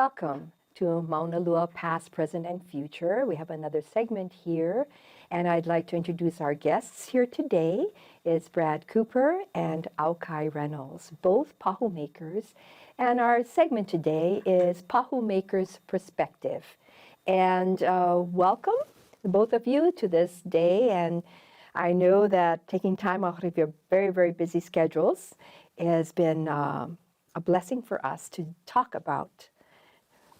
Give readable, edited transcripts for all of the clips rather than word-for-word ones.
Welcome to Maunalua Past, Present, and Future. We have another segment here, and I'd like to introduce our guests here today. It's Brad Cooper and ʻAukai Reynolds, both Pahu makers. And our segment today is Pahu Makers Perspective. And welcome, both of you, to this day. And I know that taking time out of your very, very busy schedules has been a blessing for us to talk about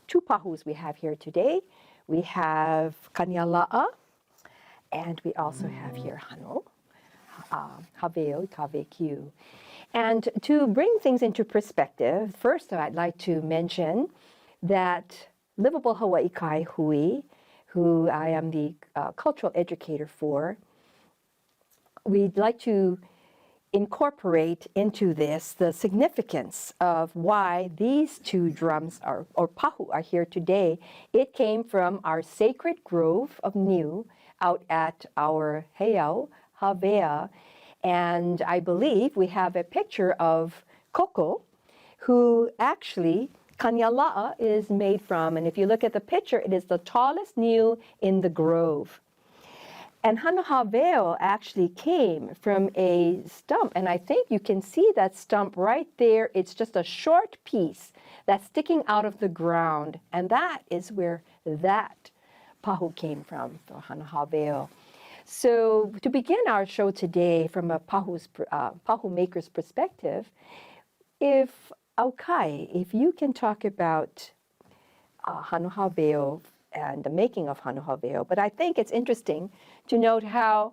two pahus we have here today. We have Kaniala'a, and we also have here Hano, Haweo, Kawekiu. And to bring things into perspective, first I'd like to mention that Livable Hawaii Kai Hui, who I am the cultural educator for, we'd like to incorporate into this the significance of why these two drums or pahu are here today. It came from our sacred grove of Niu out at our heiau, Havea, and I believe we have a picture of Koko, who actually Kaniala'a is made from, and if you look at the picture, it is the tallest Niu in the grove. And Hano actually came from a stump, and I think you can see that stump right there. It's just a short piece that's sticking out of the ground, and that is where that pahu came from, the Hano. So to begin our show today from a pahu maker's perspective, if ʻAukai, if you can talk about Hano and the making of Hano, but I think it's interesting to note how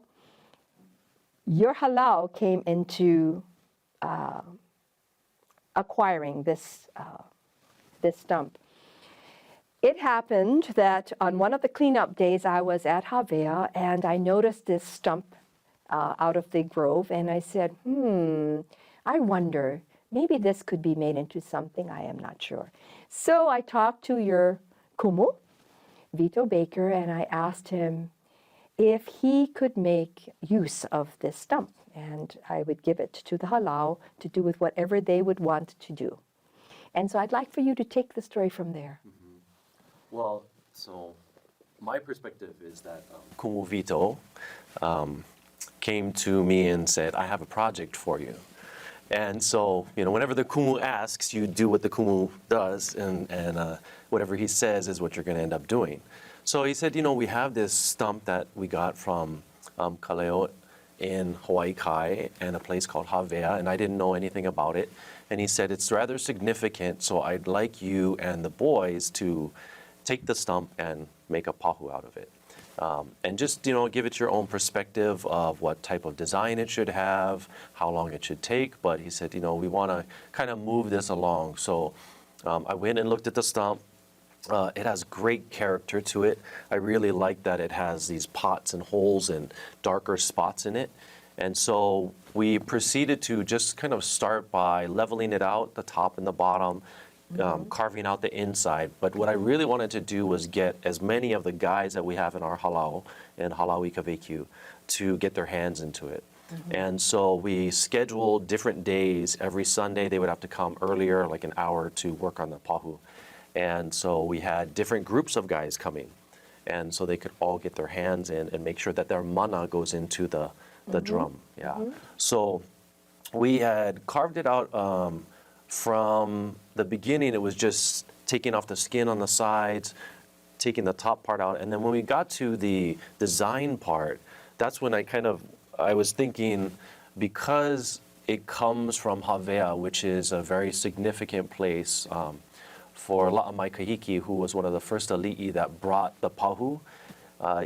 your halau came into acquiring this stump. It happened that on one of the cleanup days I was at Havea, and I noticed this stump out of the grove, and I said, I wonder, maybe this could be made into something, I am not sure. So I talked to your kumu, Vito Baker, and I asked him if he could make use of this stump, and I would give it to the halau to do with whatever they would want to do. And so I'd like for you to take the story from there. Well, so my perspective is that Kumu Vito came to me and said, I have a project for you. And so, whenever the kumu asks, you do what the kumu does, and whatever he says is what you're going to end up doing. So he said, we have this stump that we got from Kaleo in Hawaii Kai and a place called Havea, and I didn't know anything about it. And he said, it's rather significant, so I'd like you and the boys to take the stump and make a pahu out of it. And just, give it your own perspective of what type of design it should have, how long it should take. But he said, we want to kind of move this along. So I went and looked at the stump. It has great character to it. I really like that it has these pots and holes and darker spots in it. And so we proceeded to just kind of start by leveling it out, the top and the bottom, carving out the inside. But what I really wanted to do was get as many of the guys that we have in our halau and Halaui Kawekiu to get their hands into it. And so we scheduled different days. Every Sunday they would have to come earlier, like an hour, to work on the pahu. And so we had different groups of guys coming. And so they could all get their hands in and make sure that their mana goes into the drum. So we had carved it out from the beginning. It was just taking off the skin on the sides, taking the top part out. And then when we got to the design part, that's when I was thinking, because it comes from Havea, which is a very significant place for La'amai Kahiki, who was one of the first ali'i that brought the pahu.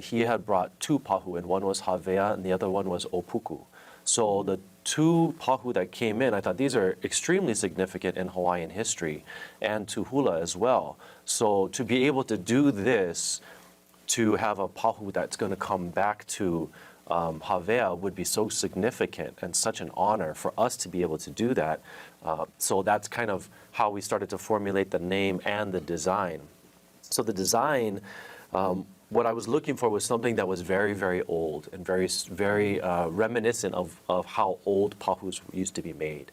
He had brought two pahu, and one was Havea and the other one was Opuku. So the two pahu that came in, I thought these are extremely significant in Hawaiian history and to hula as well. So to be able to do this, to have a pahu that's going to come back to Havea would be so significant and such an honor for us to be able to do that. So that's kind of how we started to formulate the name and the design. So the design, what I was looking for was something that was very, very old and very, very reminiscent of how old pahus used to be made.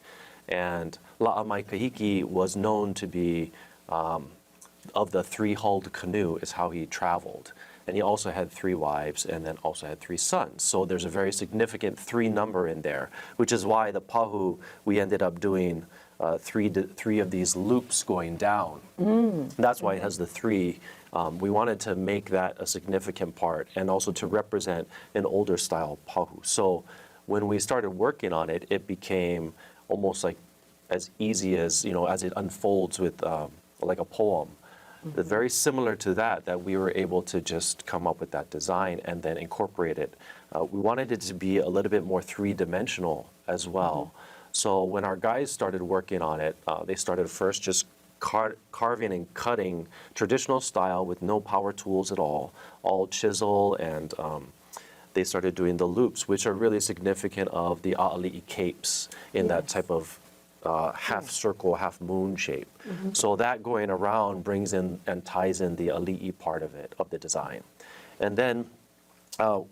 And La'amai Kahiki was known to be of the three-hulled canoe is how he traveled. And he also had 3 wives and then also had 3 sons. So there's a very significant 3 number in there, which is why the Pahu, we ended up doing three of these loops going down. That's why it has the 3. We wanted to make that a significant part and also to represent an older style Pahu. So when we started working on it, it became almost like as easy as, as it unfolds with like a poem. Very similar to that we were able to just come up with that design and then incorporate it. We wanted it to be a little bit more 3-dimensional as well. So when our guys started working on it, they started first just carving and cutting traditional style with no power tools at all chisel, and they started doing the loops, which are really significant of the ʻAʻaliʻi capes in that type of half circle, half moon shape. So that going around brings in and ties in the ali'i part of it, of the design. And then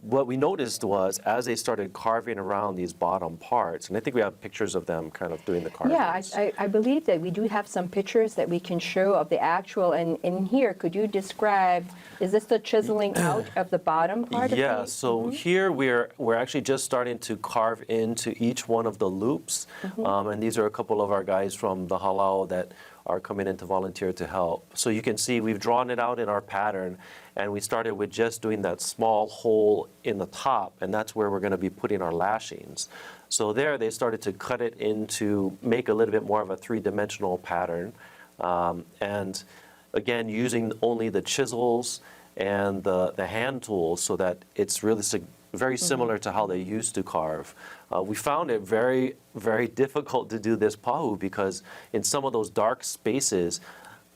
what we noticed was as they started carving around these bottom parts, and I think we have pictures of them kind of doing the carvings. Yeah, I believe that we do have some pictures that we can show of the actual, and in here, could you describe, is this the chiseling out of the bottom part of Yeah, it? so here we're actually just starting to carve into each one of the loops, and these are a couple of our guys from the halau that are coming in to volunteer to help. So you can see we've drawn it out in our pattern, and we started with just doing that small hole in the top, and that's where we're going to be putting our lashings. So there they started to cut it into make a little bit more of a 3-dimensional pattern, and again using only the chisels and the hand tools so that it's really very similar to how they used to carve. We found it very, very difficult to do this Pahu because in some of those dark spaces,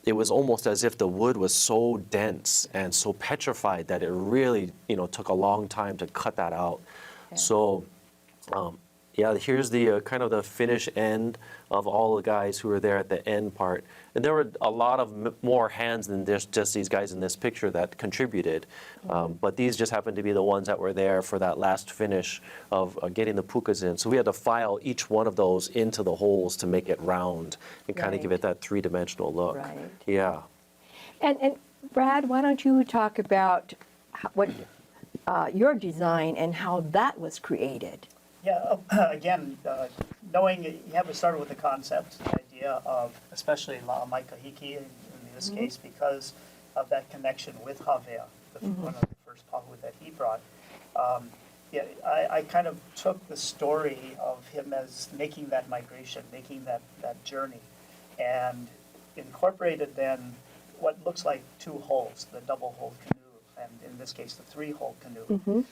it was almost as if the wood was so dense and so petrified that it really, took a long time to cut that out. Okay. So, yeah, here's the kind of the finish end of all the guys who were there at the end part. And there were a lot of more hands than just these guys in this picture that contributed. But these just happened to be the ones that were there for that last finish of getting the pukas in. So we had to file each one of those into the holes to make it round and kind of give it that 3-dimensional look. Right. Yeah. And Brad, why don't you talk about what your design and how that was created? Yeah, again, knowing you have to start with the concept, the idea of especially La'amaikahiki in this case because of that connection with Havea, one of the first Pahu that he brought. Yeah, I kind of took the story of him as making that migration, making that journey, and incorporated then what looks like 2 holes, the double-hulled canoe, and in this case the 3-hulled canoe.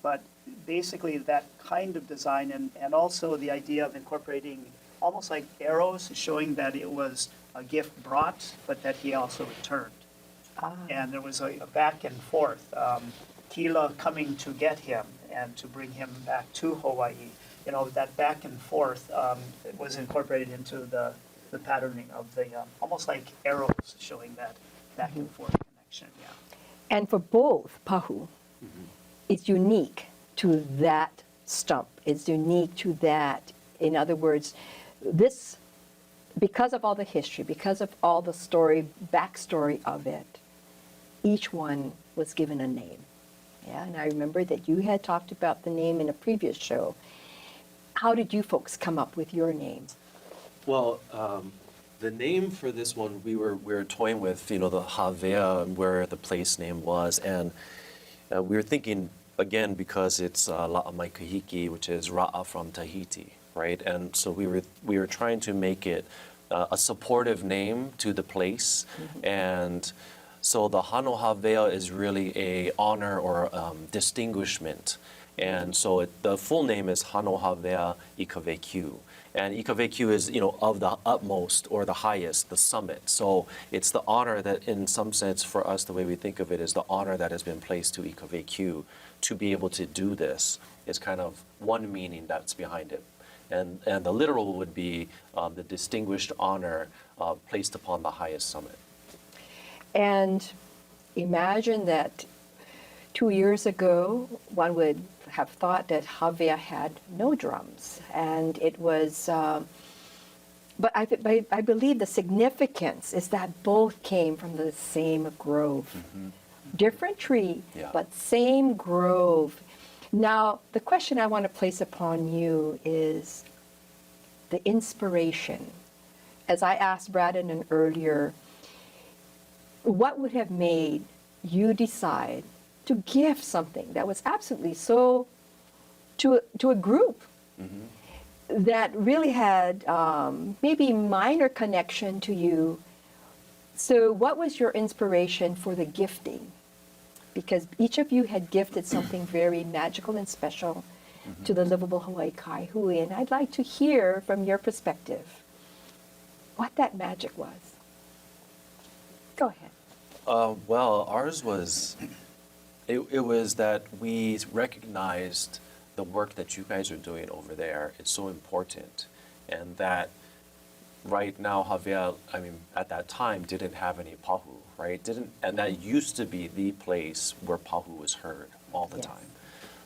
But basically that kind of design and also the idea of incorporating almost like arrows showing that it was a gift brought, but that he also returned. And there was a back and forth. Kila coming to get him and to bring him back to Hawaii. That back and forth was incorporated into the patterning of the almost like arrows showing that back and forth connection. Yeah. And for both Pahu, it's unique to that stump. It's unique to that. In other words, this, because of all the history, because of all the backstory of it, each one was given a name. Yeah, and I remember that you had talked about the name in a previous show. How did you folks come up with your name? Well, the name for this one, we were toying with, the Havea and where the place name was, and we were thinking, again, because it's La'amaikahiki, which is Ra'a from Tahiti, right? And so we were trying to make it a supportive name to the place. And so the Hano Havea is really a honor or distinguishment. And so the full name is Hano Havea Ikaveku. And Ikaveku is, of the utmost or the highest, the summit. So it's the honor that, in some sense, for us, the way we think of it is the honor that has been placed to Ikaveku to be able to do this is kind of one meaning that's behind it. And the literal would be the distinguished honor placed upon the highest summit. And imagine that 2 years ago, one would have thought that Havea had no drums, and it was But I believe the significance is that both came from the same grove. Different tree, Yeah. but same grove. Now, the question I want to place upon you is the inspiration. As I asked Braden earlier, what would have made you decide to give something that was absolutely so to a group that really had maybe minor connection to you? So what was your inspiration for the gifting? Because each of you had gifted something very magical and special to the Livable Hawaii Kai Hui, and I'd like to hear from your perspective what that magic was. Go ahead. Well, ours was, it was that we recognized the work that you guys are doing over there. It's so important. And that right now, Havea, I mean, at that time, didn't have any Pahu, right? And that used to be the place where Pahu was heard all the Yes. time.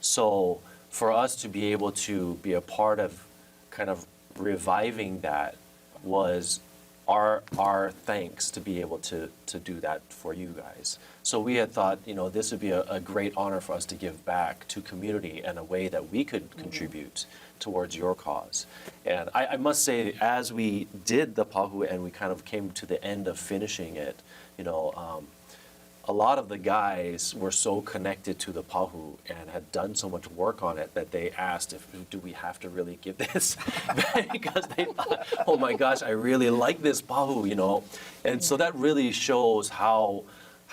So for us to be able to be a part of kind of reviving that was our thanks to be able to do that for you guys. So we had thought, this would be a great honor for us to give back to community in a way that we could contribute towards your cause. And I must say, as we did the Pahu and we kind of came to the end of finishing it, a lot of the guys were so connected to the Pahu and had done so much work on it that they asked do we have to really give this? Because they thought, oh my gosh, I really like this Pahu, And so that really shows how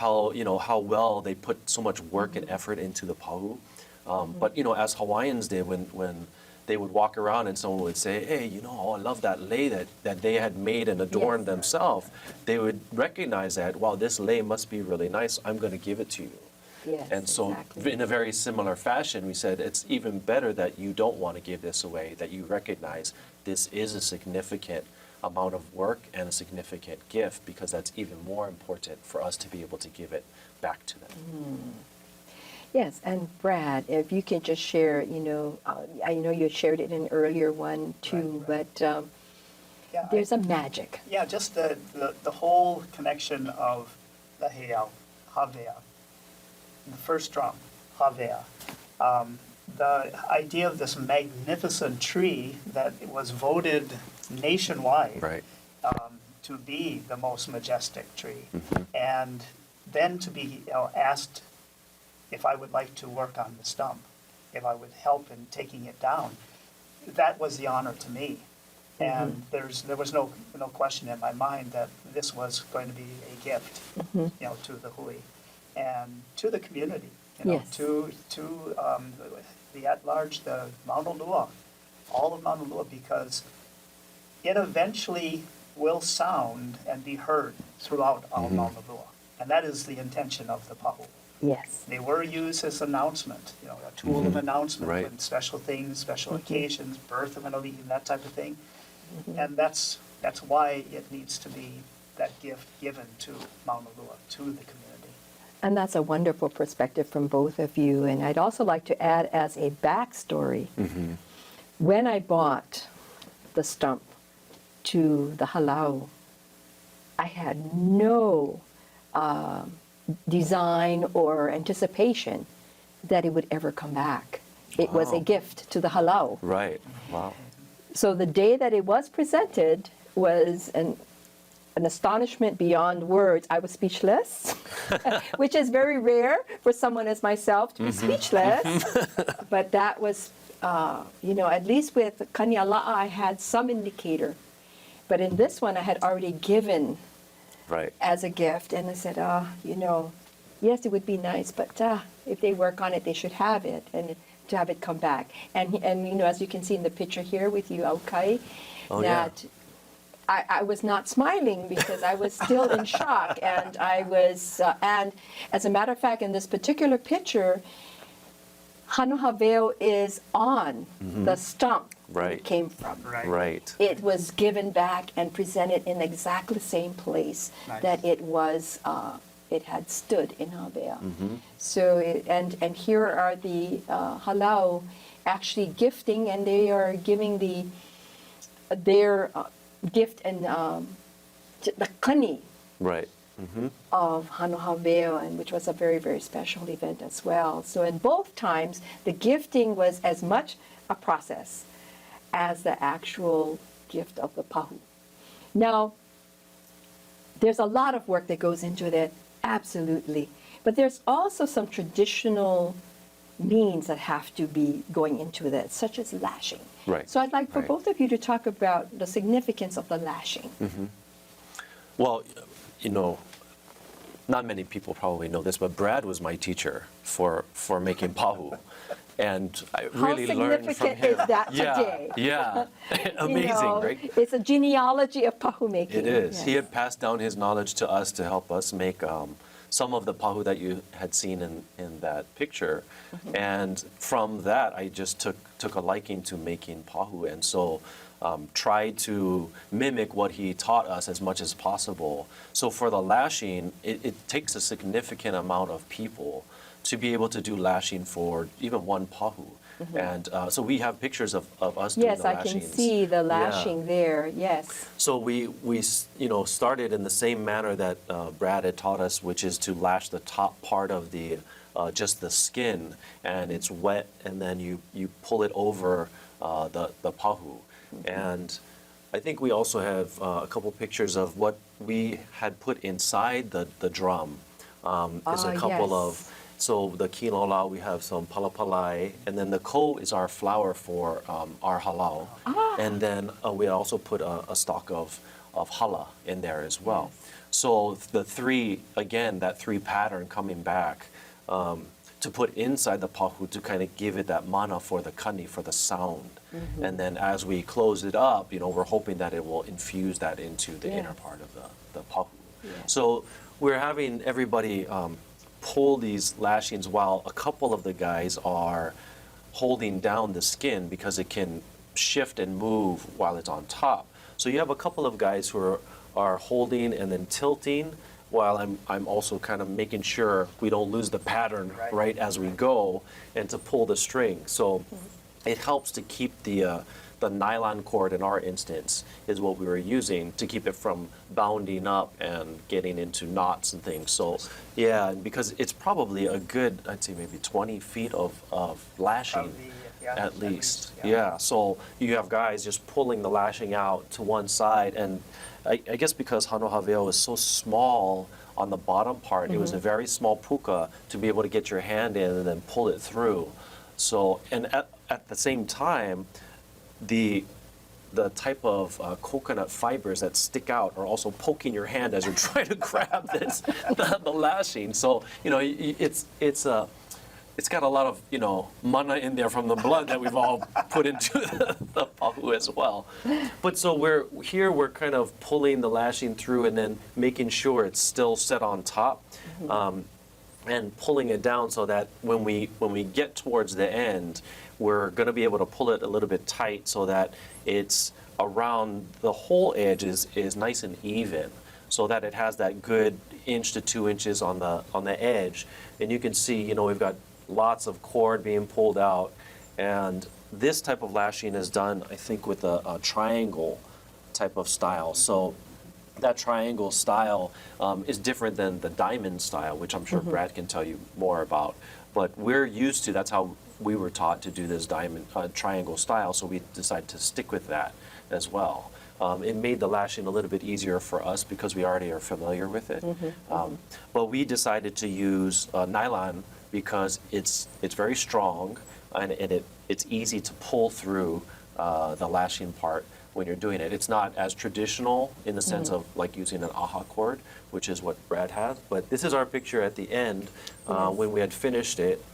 well they put so much work and effort into the Pahu. But as Hawaiians did, when they would walk around and someone would say, hey, I love that lei that they had made and adorned themselves, they would recognize that, wow, this lei must be really nice. I'm going to give it to you. Yes, And so exactly. in a very similar fashion, we said it's even better that you don't want to give this away, that you recognize this is a significant amount of work and a significant gift, because that's even more important for us to be able to give it back to them. Yes, and Brad, if you can just share, I know you shared it in an earlier one too, Right. but Yeah, there's a magic. Yeah, just the whole connection of the heiau, Havea, the first drum, Havea. The idea of this magnificent tree that was voted nationwide Right. to be the most majestic tree. And then to be there if I would like to work on the stump, if I would help in taking it down. That was the honor to me. And there was no question in my mind that this was going to be a gift, to the hui and to the community, Yes. to the at-large, the Maunalua, all of Maunalua, because it eventually will sound and be heard throughout all Maunalua. And that is the intention of the Pahu. Yes. They were used as announcement, a tool of announcement Right. when special things, special occasions, birth of an ali'i, that type of thing. And that's why it needs to be that gift given to Maunalua, to the community. And that's a wonderful perspective from both of you. And I'd also like to add as a backstory, when I bought the stump to the halau, I had no design or anticipation that it would ever come back. It was a Wow. gift to the halau. Right. Wow. So the day that it was presented was an astonishment beyond words. I was speechless, which is very rare for someone as myself to be speechless. But that was, at least with Kaniala'a, I had some indicator. But in this one, I had already given Right. as a gift. And I said, yes, it would be nice, but if they work on it, they should have it, and to have it come back. And as you can see in the picture here with you, ʻAukai, Oh, yeah. that I was not smiling because I was still in shock. And I was, and as a matter of fact, in this particular picture, Hano Haveo is on the stump that Right. it came from. Right. It was given back and presented in exactly the same place Nice. that it was. It had stood in Havea. So, and here are the halau actually gifting, and they are giving their gift and the kani Right. of Hanohaveo, and which was a very, very special event as well. So in both times, the gifting was as much a process as the actual gift of the pahu. Now, there's a lot of work that goes into that, absolutely. But there's also some traditional means that have to be going into that, such as lashing. Right. So I'd like for Right. both of you to talk about the significance of the lashing. Well, you know, not many people probably know this, but Brad was my teacher for making pahu. And I really learned from significant him. is that yeah, today? Yeah, amazing, You know, right? It's a genealogy of pahu making. It is. He Yes. had passed down his knowledge to us to help us make some of the pahu that you had seen in that picture. And from that, I just took a liking to making pahu. And so tried to mimic what he taught us as much as possible. So for the lashing, it takes a significant amount of people to be able to do lashing for even one pahu. And so we have pictures of us doing Yes, the I lashings. can see the Yeah. lashing there. Yes. So we started in the same manner that Brad had taught us, which is to lash the top part of the just the skin, and it's wet, and then you pull it over the pahu. And I think we also have a couple pictures of what we had put inside the drum. Is a couple yes. of, so the kinola, we have some palapalai, and then the ko is our flour for our halal. And then we also put a stalk of hala in there as well. So the three, again, that three pattern coming back to put inside the pahu to kind of give it that mana for the kani, for the sound. And then as we close it up, we're hoping that it will infuse that into the inner part of the pahu. So we're having everybody pull these lashings while a couple of the guys are holding down the skin because it can shift and move while it's on top. So you have a couple of guys who are holding and then tilting, while I'm also kind of making sure we don't lose the pattern right as we go, and to pull the string. So it helps to keep the nylon cord, in our instance, is what we were using to keep it from bounding up and getting into knots and things. So yeah, because it's probably a good, I'd say maybe 20 feet of lashing. At least, yeah. So you have guys just pulling the lashing out to one side, and I guess because Hanohaveo is so small on the bottom part, it was a very small puka to be able to get your hand in and then pull it through. So, and at the same time, the type of coconut fibers that stick out are also poking your hand as you're trying to grab the lashing. So it's got a lot of mana in there from the blood that we've all put into the pahu as well. But so we're kind of pulling the lashing through and then making sure it's still set on top, and pulling it down so that when we get towards the end, we're going to be able to pull it a little bit tight so that it's around the whole edge is nice and even, so that it has that good 1 to 2 inches on the edge. And you can see, we've got lots of cord being pulled out, and this type of lashing is done, I think, with a triangle type of style. So that triangle style is different than the diamond style, which I'm sure Brad can tell you more about. But we're used to, that's how we were taught to do this diamond triangle style, so we decided to stick with that as well. It made the lashing a little bit easier for us because we already are familiar with it. But we decided to use nylon because it's very strong, and it's easy to pull through the lashing part when you're doing it. It's not as traditional in the sense of like using an aha cord, which is what Brad has. But this is our picture at the end when we had finished it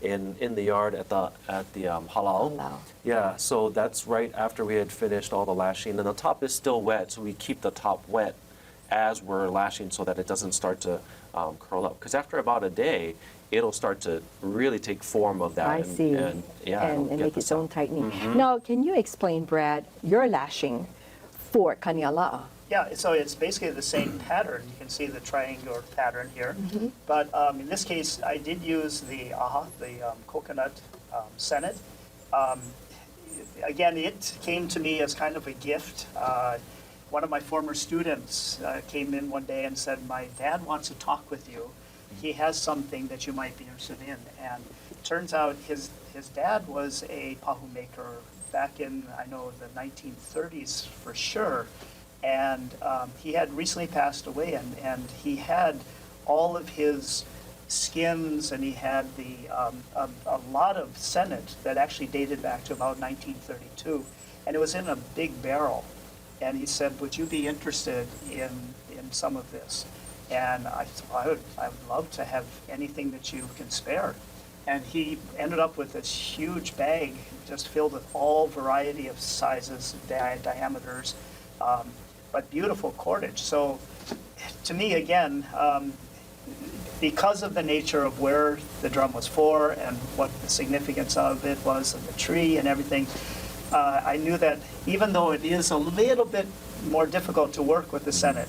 in the yard at the halal. Yeah, so that's right after we had finished all the lashing, and the top is still wet, so we keep the top wet as we're lashing so that it doesn't start to curl up. Because after about a day, it'll start to really take form of that. I see. And make its own tightening. Now, can you explain, Brad, your lashing for kaniala'a? Yeah, so it's basically the same pattern. You can see the triangular pattern here. But in this case, I did use the coconut senet. Again, it came to me as kind of a gift. one of my former students came in one day and said, "My dad wants to talk with you. He has something that you might be interested in." And it turns out his dad was a pahu maker back in, I know, the 1930s for sure. And he had recently passed away, and he had all of his skins, and he had a lot of Senate that actually dated back to about 1932. And it was in a big barrel. And he said, "Would you be interested in some of this?" And I said, I would love to have anything that you can spare. And he ended up with this huge bag just filled with all variety of sizes, diameters, but beautiful cordage. So to me, again, because of the nature of where the drum was for and what the significance of it was, and the tree and everything, I knew that even though it is a little bit more difficult to work with the Senate,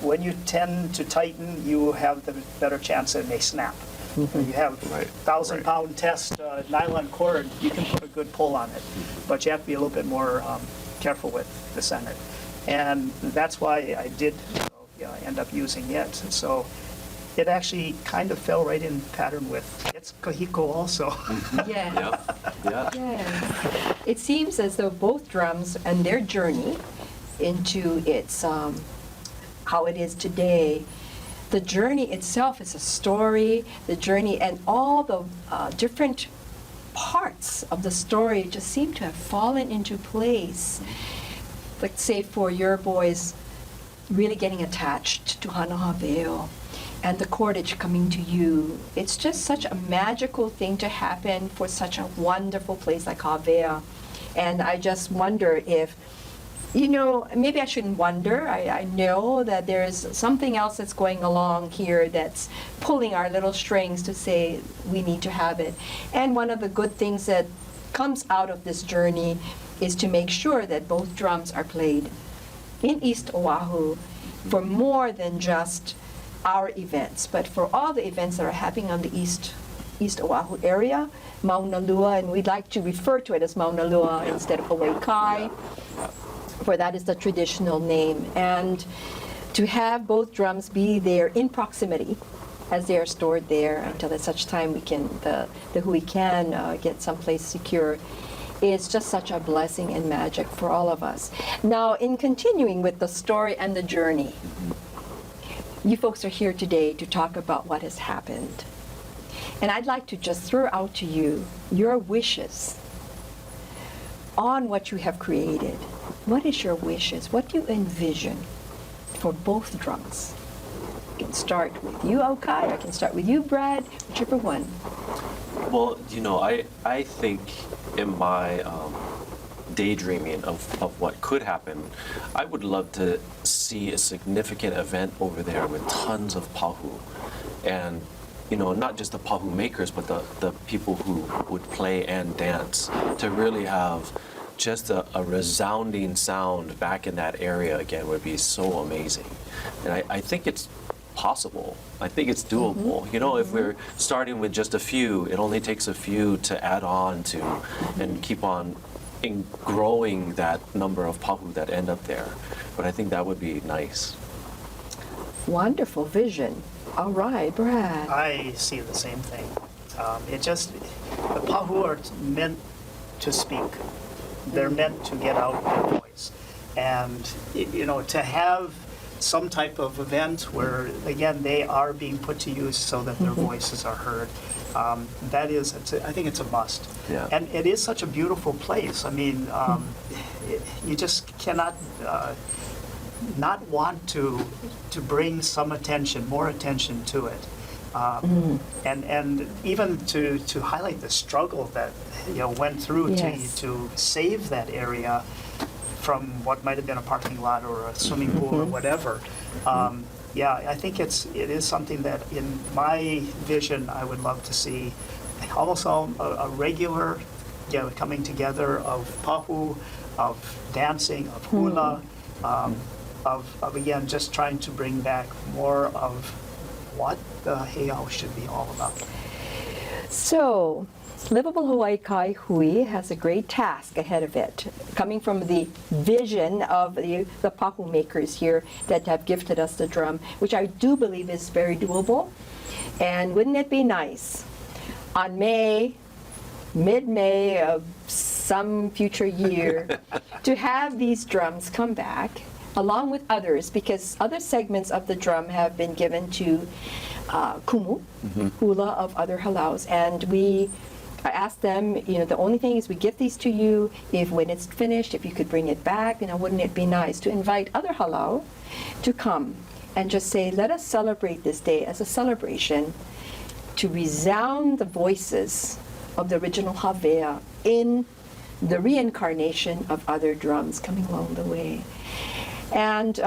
when you tend to tighten, you have the better chance that it may snap. You have 1,000-pound test nylon cord, you can put a good pull on it, but you have to be a little bit more careful with the Senate. And that's why I did end up using it. And so it actually kind of fell right in pattern with its kahiko also. Yes. Yeah. Yes. It seems as though both drums and their journey into its how it is today, the journey itself is a story, the journey and all the different parts of the story just seem to have fallen into place. Let's say for your boys really getting attached to Hanahaveo and the cordage coming to you. It's just such a magical thing to happen for such a wonderful place like Havea. And I just wonder if, maybe I shouldn't wonder. I know that there's something else that's going along here that's pulling our little strings to say we need to have it. And one of the good things that comes out of this journey is to make sure that both drums are played in East Oahu for more than just our events, but for all the events that are happening on the East Oahu area, Maunalua, and we'd like to refer to it as Maunalua instead of Hawaii Kai, for that is the traditional name. And to have both drums be there in proximity as they are stored there until at such time we can, the hui can get someplace secure, is just such a blessing and magic for all of us. Now, in continuing with the story and the journey, you folks are here today to talk about what has happened. And I'd like to just throw out to you your wishes on what you have created. What is your wishes? What do you envision for both drums? I can start with you, ʻAukai, I can start with you, Brad, whichever one. Well, I think in my daydreaming of what could happen, I would love to see a significant event over there with tons of pahu. And, not just the pahu makers, but the people who would play and dance, to really have just a resounding sound back in that area again would be so amazing. And I think it's possible. I think it's doable. If we're starting with just a few, it only takes a few to add on to and keep on growing that number of pahu that end up there. But I think that would be nice. Wonderful vision. All right, Brad. I see the same thing. The pahu are meant to speak. They're meant to get out their voice. And, to have some type of event where, again, they are being put to use so that their voices are heard, I think it's a must. Yeah. And it is such a beautiful place. I mean, you just cannot not want to bring some more attention to it. And even to highlight the struggle that went through to save that area from what might have been a parking lot or a swimming pool or whatever. I think it is something that in my vision I would love to see almost a regular coming together of pahu, of dancing, of hula, of again just trying to bring back more of what the heiau should be all about. So, Livable Hawaii Kai Hui has a great task ahead of it, coming from the vision of the Pahu makers here that have gifted us the drum, which I do believe is very doable. And wouldn't it be nice on mid-May of some future year, to have these drums come back along with others, because other segments of the drum have been given to kumu, hula of other halaus, and I asked them, the only thing is we give these to you if when it's finished, if you could bring it back, wouldn't it be nice to invite other halau to come and just say, let us celebrate this day as a celebration to resound the voices of the original Havea in the reincarnation of other drums coming along the way. And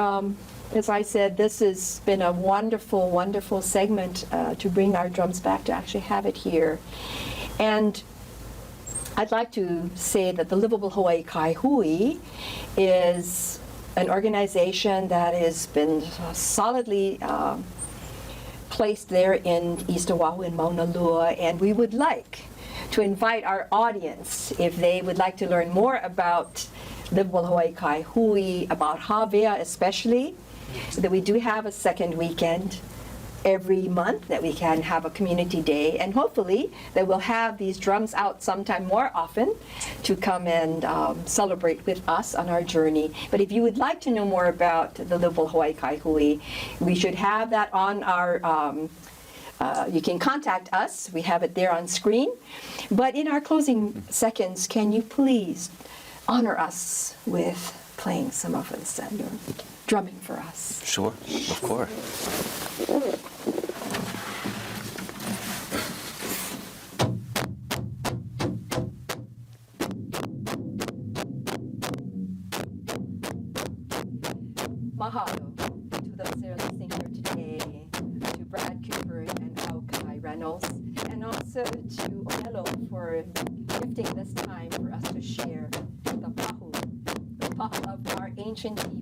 as I said, this has been a wonderful, wonderful segment to bring our drums back, to actually have it here. And I'd like to say that the Livable Hawaii Kai Hui is an organization that has been solidly placed there in East Oahu in Maunalua, and we would like to invite our audience, if they would like to learn more about Livable Hawaii Kai Hui, about Havea especially, that we do have a second weekend every month that we can have a community day, and hopefully that we'll have these drums out sometime more often to come and celebrate with us on our journey. But if you would like to know more about the Livable Hawaii Kai Hui, we should have that on our you can contact us. We have it there on screen. But in our closing seconds, can you please honor us with playing some of us and drumming for us? Sure, of course. Mahalo to those that are listening here today, to Brad Cooper and ʻAukai Reynolds, and also to Ōlelo for gifting this time for us to share the Pahu of our ancient